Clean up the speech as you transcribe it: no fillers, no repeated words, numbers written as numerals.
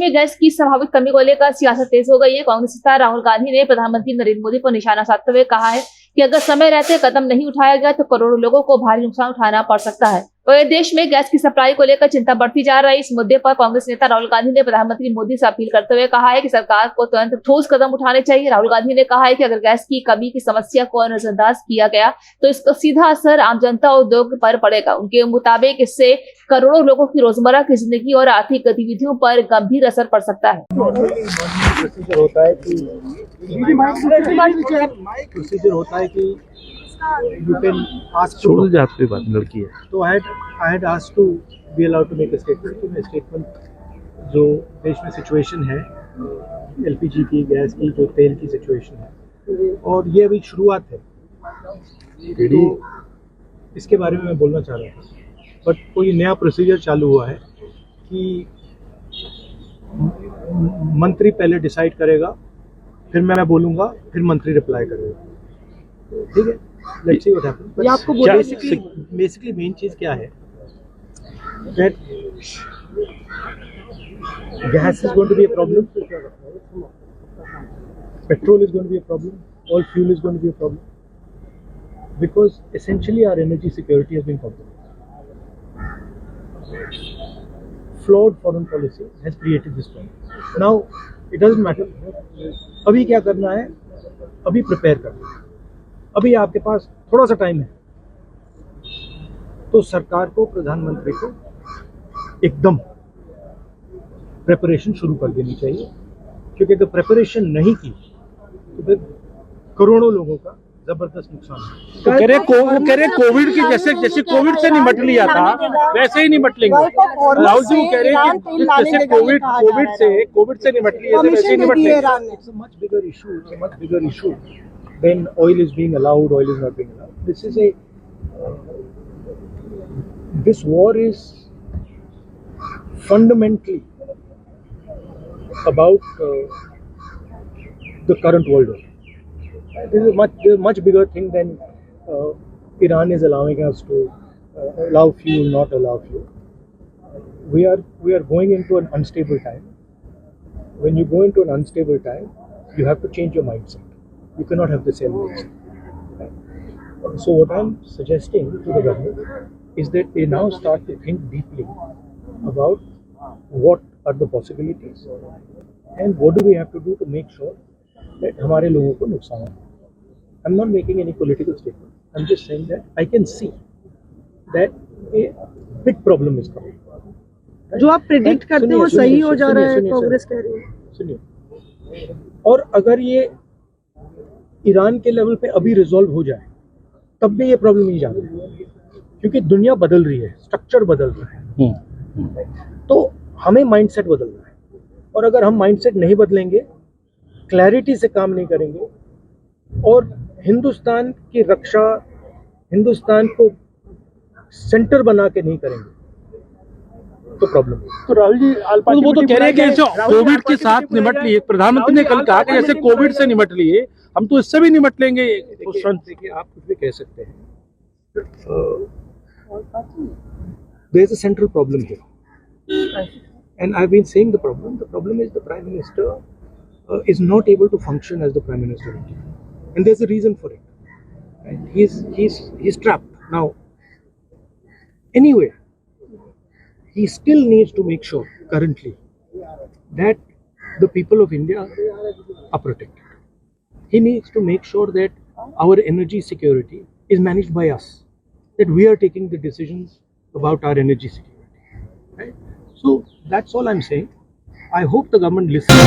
में गैस की संभावित कमी को लेकर सियासत तेज हो गई है। कांग्रेस नेता राहुल गांधी ने प्रधानमंत्री नरेंद्र मोदी पर निशाना साधते हुए कहा है कि अगर समय रहते कदम नहीं उठाया गया तो करोड़ों लोगों को भारी नुकसान उठाना पड़ सकता है। वहीं देश में गैस की सप्लाई को लेकर चिंता बढ़ती जा रही है। इस मुद्दे पर कांग्रेस नेता राहुल गांधी ने प्रधानमंत्री मोदी से अपील करते हुए कहा है कि सरकार को तुरंत ठोस कदम उठाने चाहिए। राहुल गांधी ने कहा है कि अगर गैस की कमी की समस्या को नजरअंदाज किया गया तो इसका सीधा असर आम जनता और उद्योग पर पड़ेगा। उनके मुताबिक इससे करोड़ों लोगों की रोजमर्रा की जिंदगी और आर्थिक गतिविधियों पर गंभीर असर पड़ सकता है। प्रोसीजर होता है कि you can ask to छोड़ जाते बात लड़की है तो I had asked to be allowed to make a statement। तो मैं स्टेटमेंट जो देश में सिचुएशन है एलपीजी की गैस की जो तेल की सिचुएशन है और ये अभी शुरुआत है तो इसके बारे में मैं बोलना चाह रहा था। बट कोई नया प्रोसीजर चालू हुआ है कि मंत्री पहले डिसाइड करेगा फिर मैं बोलूँगा फिर मंत्री रिप्लाई करेगा। ठीक है, लेट्स सी व्हाट हैपेंस। ये आपको बेसिकली मेन चीज क्या है that gas is going to be a problem, petrol is going to be a problem, all fuel is going to be a problem because essentially our energy security has been compromised. Flawed foreign policy has created this problem. Now it doesn't matter. अभी क्या करना है, अभी prepare करना है। अभी आपके पास थोड़ा सा टाइम है तो सरकार को प्रधानमंत्री को एकदम प्रिपरेशन शुरू कर देनी चाहिए क्योंकि अगर प्रिपरेशन नहीं की तो फिर करोड़ों लोगों का जबरदस्त नुकसान है। तो कह रहे कोविड की जैसे कोविड से निपट लिया था वैसे ही निपट लेंगे। राहुल जी वो कह रहे हैं कि जैसे कोविड से निपट लिया था वैसे ही निपट लेंगे। It's a much bigger issue. It's a much bigger issue than oil is being allowed, oil is not being allowed. This is this war is fundamentally about the current world order. This is a much bigger thing than Iran is allowing us to allow fuel, not allow fuel. We are going into an unstable time. When you go into an unstable time, you have to change your mindset. You cannot have the same mindset. So what I'm suggesting to the government is that they now start to think deeply about what are the possibilities and what do we have to do to make sure that हमारे लोगों को नुकसान हो। I'm not making any political statement. I'm just saying that I can see that a big problem is coming. जो आप predict करते हो सही हो जा रहा है, कांग्रेस कह रही है। सुनिए, और अगर ये ईरान के लेवल पे अभी रिजॉल्व हो जाए तब भी ये प्रॉब्लम नहीं जा रही क्योंकि दुनिया बदल रही है, स्ट्रक्चर बदल रहा है। तो हमें माइंडसेट बदलना है और अगर हम माइंडसेट नहीं बदलेंगे, क्लैरिटी से काम नहीं करेंगे और हिंदुस्तान की रक्षा, हिंदुस्तान को सेंटर बना के नहीं करेंगे तो प्रॉब्लम है। तो राहुल जी वो तो कह रहे हैं कि जैसे कोविड के साथ निपट लिए, प्रधानमंत्री ने कल कहा कि जैसे कोविड से निपट लिए हम तो इससे भी निपट लेंगे। देखिए आप कुछ भी कह सकते हैं, there is a central problem here and I've been saying the problem is the Prime Minister is not able to function as the Prime Minister of India and there's a reason for it. And he's trapped now. Anyway, he still needs to make sure currently that the people of India are protected. He needs to make sure that our energy security is managed by us, that we are taking the decisions about our energy security. Right? So that's all I'm saying. I hope the government listens.